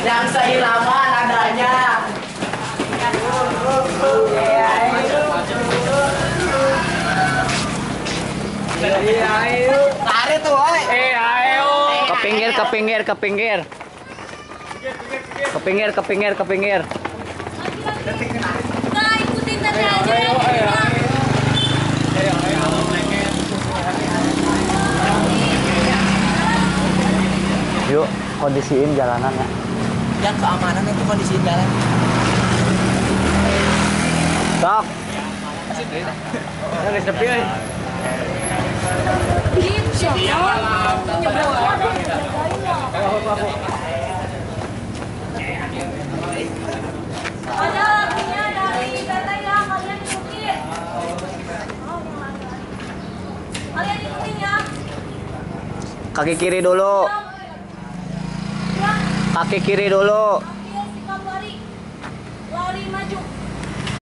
Yang seiraman adanya. Tarik tuh, oi. Ayo. Ke pinggir, ke pinggir, ke pinggir. Ke pinggir, ke pinggir, ke pinggir. Nah, ikutin tadi aja. Yuk, kondisiin jalanan ya. Yang keamanan itu kondisi jalan. Sok. Ini sepi. Ada lagunya dari Tete ya, kalian ikutin. Kalian ikutin ya. Kaki kiri dulu. Kaki kiri dulu. Ambil sikap lari. Lari maju.